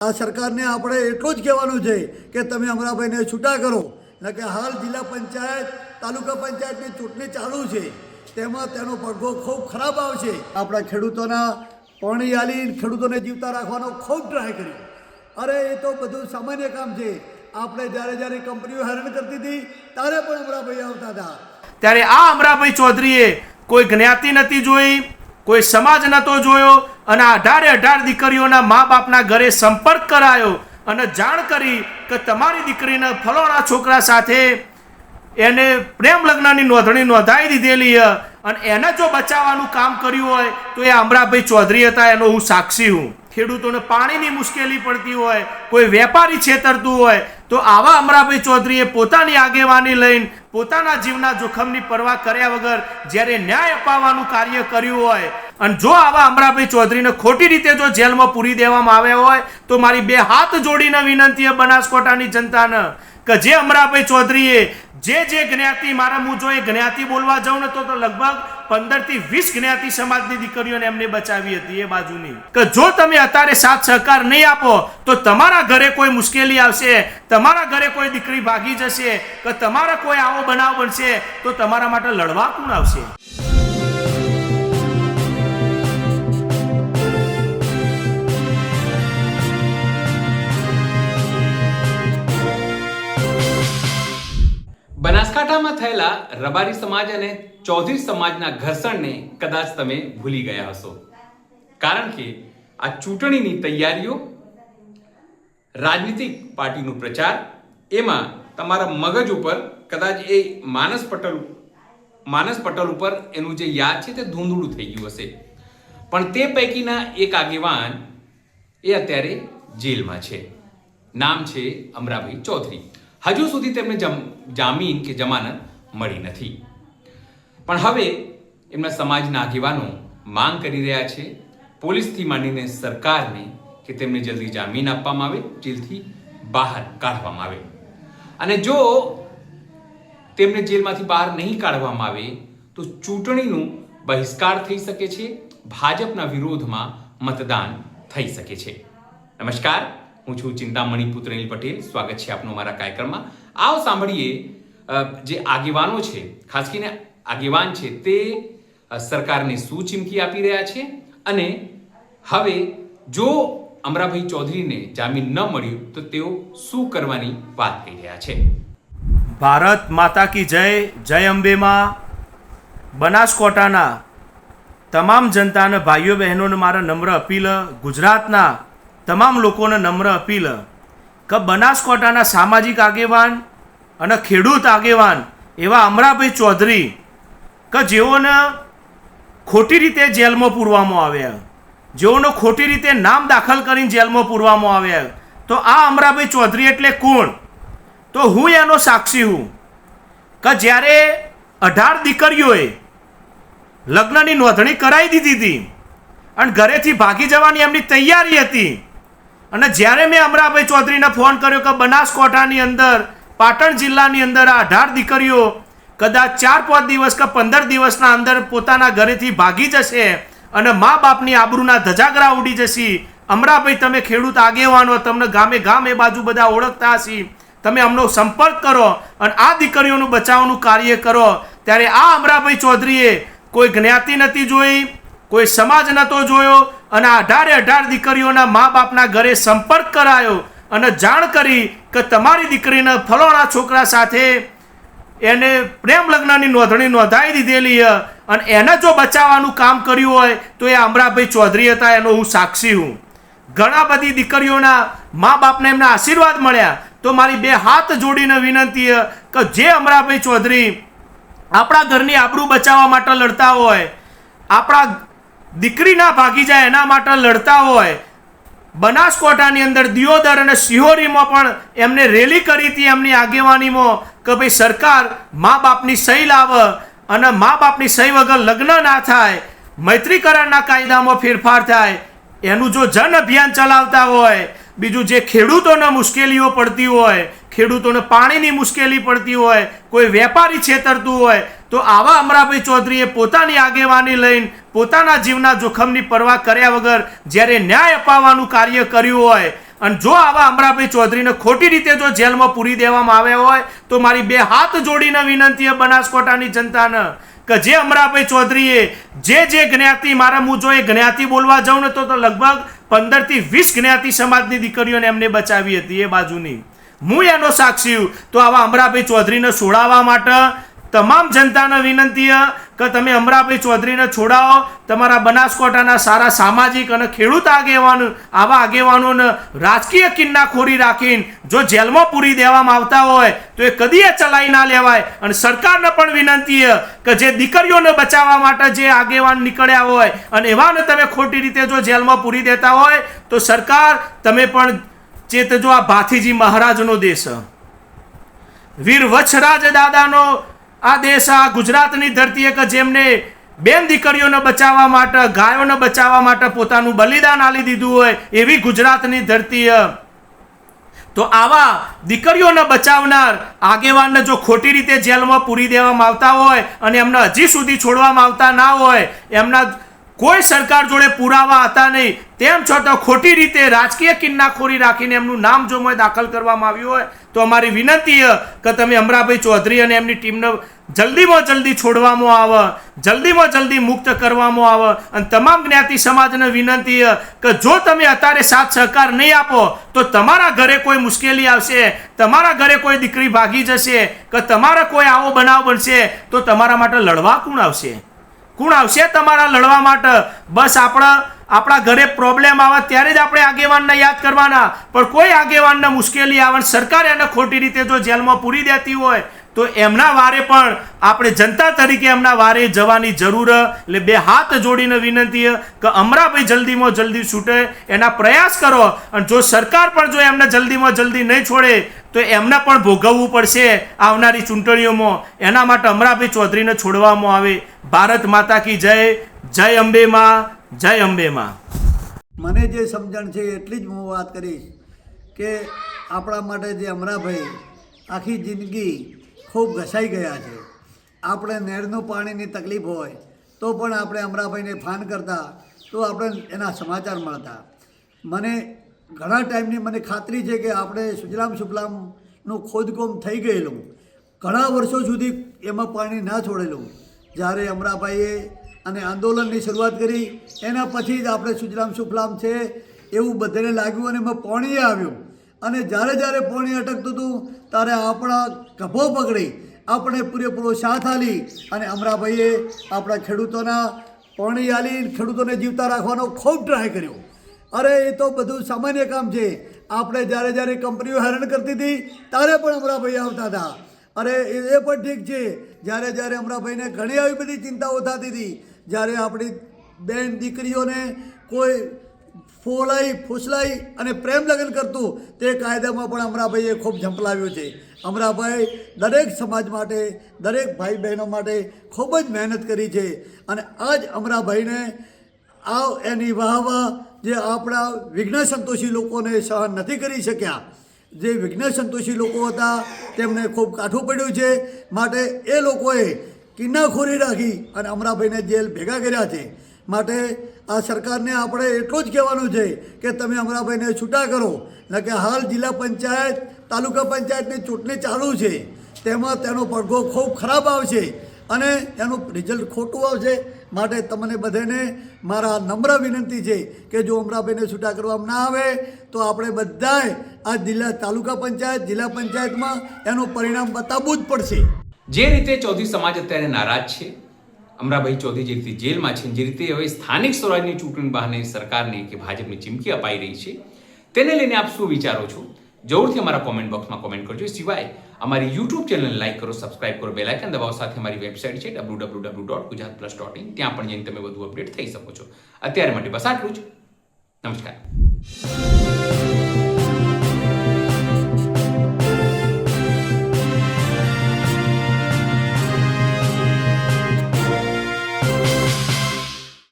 આ સરકારને આપણે એટલું જ કહેવાનું છે કે તમે અમરાભાઈને છૂટા કરો. એટલે કે હાલ જિલ્લા પંચાયત તાલુકા પંચાયતની ચૂંટણી ચાલુ છે, તેમાં તેનો પડઘો ખૂબ ખરાબ આવશે. આપણા ખેડૂતોના પાણી આલીને ખેડૂતોને જીવતા રાખવાનો ખૂબ ટ્રાય કર્યો. અરે એ તો બધું સામાન્ય કામ છે. આપણે જ્યારે કંપનીઓ હેરાન કરતી હતી ત્યારે પણ અમરાભાઈ આવતા હતા. ત્યારે આ અમરાભાઈ ચૌધરીએ કોઈ જ્ઞાતિ નથી જોઈ, કોઈ સમાજ નહોતો જોયો અને 18 દીકરીઓના મા બાપના ઘરે સંપર્ક કરાયો અને જાણ કરી કે તમારી દીકરીને ફલોણા છોકરા સાથે એને પ્રેમ લગ્નની નોંધણી નોંધાઈ દીધેલી અને એને જો બચાવવાનું કામ કર્યું હોય તો એ અમરાભાઈ ચૌધરી હતા. એનો હું સાક્ષી હું. ખેડૂતોને પાણીની મુશ્કેલી પડતી હોય, કોઈ વેપારી છેતરતું હોય તો આવા અમરાભાઈ ચૌધરીએ પોતાની આગેવાની લઈને પોતાના જીવના જોખમની પરવા કર્યા વગર જ્યારે ન્યાય અપાવવાનું કાર્ય કર્યું હોય અને જો આવા અમરાભાઈ ચૌધરીને ખોટી રીતે જો જેલમાં પૂરી દેવામાં આવ્યા હોય તો મારી બે હાથ જોડીને વિનંતી છે બનાસકાંઠાની જનતાને કે જે અમરાભાઈ ચૌધરીએ જે જ્ઞાતિ મારા હું જો એ જ્ઞાતિ બોલવા જાઉં ને તો લગભગ 15 થી 20 જ્ઞાતિ સમાજની દીકરીઓને એમને બચાવી હતી. એ બાજુની કે જો તમે અત્યારે સાથ સહકાર નહીં આપો તો તમારા ઘરે કોઈ મુશ્કેલી આવશે, તમારા ઘરે કોઈ દીકરી ભાગી જશે કે તમારા કોઈ આવો બનાવ બનશે તો તમારા માટે લડવા કોણ આવશે? બનાસકાંઠામાં થયેલા રબારી સમાજ અને ચૌધરી સમાજના ઘર્ષણને કદાચ તમે ભૂલી ગયા હશો, કારણ કે આ ચૂંટણીની તૈયારીઓ, રાજનીતિક પાર્ટીનો પ્રચાર, એમાં તમારા મગજ ઉપર કદાચ એ માનસ પટલ ઉપર એનું જે યાદ છે તે ધૂંધળું થઈ ગયું હશે. પણ તે પૈકીના એક આગેવાન એ અત્યારે જેલમાં છે. નામ છે અમરાભાઈ ચૌધરી. હજુ સુધી તેમને જામીન કે જમાનત મળી નથી. પણ હવે એમના સમાજના આગેવાનો માંગ કરી રહ્યા છે પોલીસથી માંડીને સરકારને કે તેમને જલ્દી જામીન આપવામાં આવે, જેલથી બહાર કાઢવામાં આવે. અને જો તેમને જેલમાંથી બહાર નહીં કાઢવામાં આવે તો ચૂંટણીનું બહિષ્કાર થઈ શકે છે, ભાજપના વિરોધમાં મતદાન થઈ શકે છે. નમસ્કાર, હું છું ચિંતામણી પુત્ર અનિલ પટેલ. સ્વાગત છે આપનું મારા કાર્યક્રમમાં. આવો સાંભળીએ જે આગેવાનો છે, ખાસ કરીને આગેવાન છે તે સરકારને શું ચીમકી આપી રહ્યા છે અને હવે જો અમરાભાઈ ચૌધરીને જામીન ન મળ્યું તો તેઓ શું કરવાની વાત કરી રહ્યા છે. ભારત માતા કી જય. જય અંબે માં. બનાસકાંઠાના તમામ જનતાને, ભાઈઓ બહેનોને મારા નમ્ર અપીલ, ગુજરાતના તમામ લોકોને નમ્ર અપીલ કે બનાસકાંઠાના સામાજિક આગેવાન અને ખેડૂત આગેવાન એવા અમરાભાઈ ચૌધરી કે જેઓને ખોટી રીતે જેલમાં પૂરવામાં આવ્યા, જેઓનો ખોટી રીતે નામ દાખલ કરીને જેલમાં પૂરવામાં આવ્યા, તો આ અમરાભાઈ ચૌધરી એટલે કોણ? તો હું એનો સાક્ષી હું કે જ્યારે 18 દીકરીઓએ લગ્નની નોંધણી કરાવી દીધી હતી અને ઘરેથી ભાગી જવાની એમની તૈયારી હતી અને જ્યારે મેં અમરાભાઈ ચૌધરીને ફોન કર્યો કે બનાસકાંઠાની અંદર, પાટણ જિલ્લાની અંદર આ 18 દીકરીઓ કદાચ 4-5 દિવસ કે 15 દિવસના અંદર પોતાના ઘરેથી ભાગી જશે અને મા બાપની આબરૂના ધજાગરા ઉડી જશે. અમરાભાઈ તમે ખેડૂત આગેવાનો, તમને ગામ એ બાજુ બધા ઓળખતા હશે, તમે અમનો સંપર્ક કરો અને આ દીકરીઓનું બચાવવાનું કાર્ય કરો. ત્યારે આ અમરાભાઈ ચૌધરીએ કોઈ જ્ઞાતિ નથી જોઈ, કોઈ સમાજ નહોતો જોયો અને 18 દીકરીઓના મા બાપના ઘરે સંપર્ક કરાયો અને જાણ કરી કે તમારી દીકરીને ફલોણા છોકરા સાથે એને પ્રેમ લગ્નની નોંધણી નોંધાઈ દીધેલી અને એને જો બચાવવાનું કામ કર્યું હોય તો એ અમરાભાઈ ચૌધરી હતા. એનો હું સાક્ષી હું. ઘણા બધી દીકરીઓના મા બાપને એમના આશીર્વાદ મળ્યા. તો મારી બે હાથ જોડીને વિનંતી કે જે અમરાભાઈ ચૌધરી આપણા ઘરની આબરૂ બચાવવા માટે લડતા હોય, આપણા દીકરી ના ભાગી જાય એના માટે લડતા હોય, બનાસકાંઠાની અંદર દિયોદર અને સિહોરીમાં પણ એમને રેલી કરી હતી એમની આગેવાનીમાં કે ભાઈ સરકાર મા બાપની સહી લાવે અને મા બાપની સહી વગર લગ્ન ના થાય, મૈત્રીકરણના કાયદામાં ફેરફાર થાય, એનું જો જન અભિયાન ચલાવતા હોય, બીજું જે ખેડૂતોને મુશ્કેલીઓ પડતી હોય, ખેડૂતોને પાણીની મુશ્કેલી પડતી હોય, કોઈ વેપારી છેતરતું હોય તો આવા અમરાભાઈ ચૌધરીએ પોતાની આગેવાની લઈને પોતાના જીવના જોખમની પરવા કર્યા વગર જ્યારે ન્યાય અપાવવાનું કાર્ય કર્યું હોય અને જો આવા અમરાભાઈ ચૌધરીને ખોટી રીતે જો જેલમાં પૂરી દેવામાં આવ્યા હોય તો મારી બે હાથ જોડીને વિનંતી છે બનાસકાંઠાની જનતાને કે જે અમરાભાઈ ચૌધરીએ જે જ્ઞાતિ મારા હું જો એ જ્ઞાતિ બોલવા જાઉં ને તો લગભગ 15 થી 20 જ્ઞાતિ સમાજની દીકરીઓને એમને બચાવી હતી એ બાજુની હું એનો સાક્ષી તો આવા અમરાભાઈ ચૌધરીને છોડાવવા માટે તમામ જનતાને વિનંતી કે તમે અમરાભાઈ ચૌધરીને છોડાવો તમારા બનાસકાંઠાના સારા સામાજિક અને ખેડૂત આગેવાનો આવા આગેવાનોને રાજકીય કિન્નાખોરી રાખીને જો જેલમાં પૂરી દેવામાં આવતા હોય તો એ કદી ચલાવી ના લેવાય અને સરકારને પણ વિનંતી કે જે દીકરીઓને બચાવવા માટે જે આગેવાન નીકળ્યા હોય અને એવાને તમે ખોટી રીતે જો જેલમાં પૂરી દેતા હોય તો સરકાર તમે પણ ચેતજો આ ભાથીજી મહારાજનો દેશ વીર વચ્છરાજ દાદાનો આ દેશ આ ગુજરાતની ધરતીએ કે જેમને બેન દીકરીઓને બચાવવા માટે ગાયોને બચાવવા માટે પોતાનું બલિદાન આલી દીધું હોય એવી ગુજરાતની ધરતી તો આવા દીકરીઓને બચાવનાર આગેવાનને જો ખોટી રીતે જેલમાં પૂરી દેવામાં આવતા હોય અને એમને હજી સુધી છોડવામાં આવતા ના હોય એમના કોઈ સરકાર જોડે પુરાવા હતા નહીં તેમ છતાં ખોટી રીતે રાજકીય કિન્નાખોરી રાખીને એમનું નામ જો દાખલ કરવામાં આવ્યું હોય તો અમારી વિનંતી કે તમે અમરાભાઈ ચૌધરી અને એમની ટીમને જલ્દીમાં જલ્દી છોડવામાં આવે જલ્દીમાં જલ્દી મુક્ત કરવામાં આવે અને તમામ જ્ઞાતિ સમાજને વિનંતી કે જો તમે અત્યારે સાથ સહકાર નહીં આપો તો તમારા ઘરે કોઈ મુશ્કેલી આવશે તમારા ઘરે કોઈ દીકરી ભાગી જશે કે તમારા કોઈ આવો બનાવ બનશે તો તમારા માટે લડવા કોણ આવશે તમારા લડવા માટે બસ આપણા ઘરે પ્રોબ્લેમ આવે ત્યારે જ આપણે આગેવાનને યાદ કરવાના પણ કોઈ આગેવાનને મુશ્કેલી આવે સરકાર એને ખોટી રીતે જો જેલમાં પૂરી દેતી હોય તો એમના વારે પણ આપણે જનતા તરીકે એમના વારે જવાની જરૂર એટલે બે હાથ જોડીને વિનંતી કે અમરાભાઈ જલ્દીમાં જલ્દી છૂટે એના પ્રયાસ કરો અને જો સરકાર પણ જો એમને જલ્દીમાં જલ્દી નહીં છોડે તો એમને પણ ભોગવવું પડશે આવનારી ચૂંટણીઓમાં એના માટે અમરાભાઈ ચૌધરીને છોડવામાં આવે ભારત માતા કી જય જય અંબે માં જય અંબે માં મને જે સમજણ છે એટલી જ હું વાત કરીશ કે આપણા માટે જે અમરાભાઈ આખી જિંદગી ખૂબ ઘસાઈ ગયા છે આપણે નહેરનું પાણીની તકલીફ હોય તો પણ આપણે અમરાભાઈને ફોન કરતા તો આપણે એના સમાચાર મળતા મને ઘણા ટાઈમની મને ખાતરી છે કે આપણે સુજલામ સુફલામનું ખોદકામ થઈ ગયેલું ઘણા વર્ષો સુધી એમાં પાણી ના છોડેલું જ્યારે અમરાભાઈએ અને આંદોલનની શરૂઆત કરી એના પછી જ આપણે સુજલામ સુફલામ છે એવું બધાને લાગ્યું અને એમાં પાણી આવ્યું અને જ્યારે પાણી અટકતું હતું ત્યારે આપણા ગભો પકડી આપણે પૂરેપૂરો સાથ આલી અને અમરાભાઈએ આપણા ખેડૂતોના પાણી આલી ખેડૂતોને જીવતા રાખવાનો ખૂબ ટ્રાય કર્યો અરે એ તો બધું સામાન્ય કામ છે આપણે જ્યારે કંપનીઓ હેરાન કરતી હતી ત્યારે પણ અમરાભાઈ આવતા હતા અરે એ પણ ઠીક છે જ્યારે અમરાભાઈને ઘણી આવી બધી ચિંતાઓ થતી હતી જ્યારે આપણી બેન દીકરીઓને કોઈ ફૂસલાઈ અને પ્રેમ લગ્ન કરતું તે કાયદામાં પણ અમરાભાઈએ ખૂબ ઝંપલાવ્યું છે અમરાભાઈ દરેક સમાજ માટે દરેક ભાઈ બહેનો માટે ખૂબ જ મહેનત કરી છે અને આજ અમરાભાઈને એની વાહવા જે આપણા વિઘ્ન સંતોષી લોકોને સહન નથી કરી શક્યા જે વિઘ્ન સંતોષી લોકો હતા તેમને ખૂબ કાઠું પડ્યું છે માટે એ લોકોએ કિન્નાખોરી રાખી અને અમરાભાઈને જેલ ભેગા કર્યા છે માટે આ સરકારને આપણે એટલું જ કહેવાનું છે કે તમે અમરાભાઈને છૂટા કરો એટલે કે હાલ જિલ્લા પંચાયત તાલુકા પંચાયતની ચૂંટણી ચાલુ છે તેમાં તેનો પડઘો ખૂબ ખરાબ આવશે અને એનું રિઝલ્ટ ખોટું આવશે માટે તમને બધાને મારા નમ્ર વિનંતી છે કે જો અમરાભાઈને છૂટા કરવામાં ના આવે તો આપણે બધાએ આ જિલ્લા તાલુકા પંચાયત જિલ્લા પંચાયતમાં એનું પરિણામ બતાવવું જ પડશે જે રીતે ચૌધરી સમાજ અત્યારે નારાજ છે અમરાભાઈ ચૌધરી જે રીતે જેલમાં છે જે રીતે હવે સ્થાનિક સ્વરાજની ચૂંટણી બહાને સરકારની કે ભાજપની ચીમકી અપાઈ રહી છે તેને લઈને આપ શું વિચારો છો જરૂરથી અમારા કોમેન્ટ બોક્સમાં કોમેન્ટ કરજો સિવાય અમારી યુટ્યુબ ચેનલને લાઈક કરો સબસ્ક્રાઇબ કરો બેલ આઇકન દબાવો સાથે અમારી વેબસાઇટ છે www.gujaratplus.in ત્યાં પણ જઈને તમે વધુ અપડેટ થઈ શકો છો અત્યારે માટે બસ આટલું જ નમસ્કાર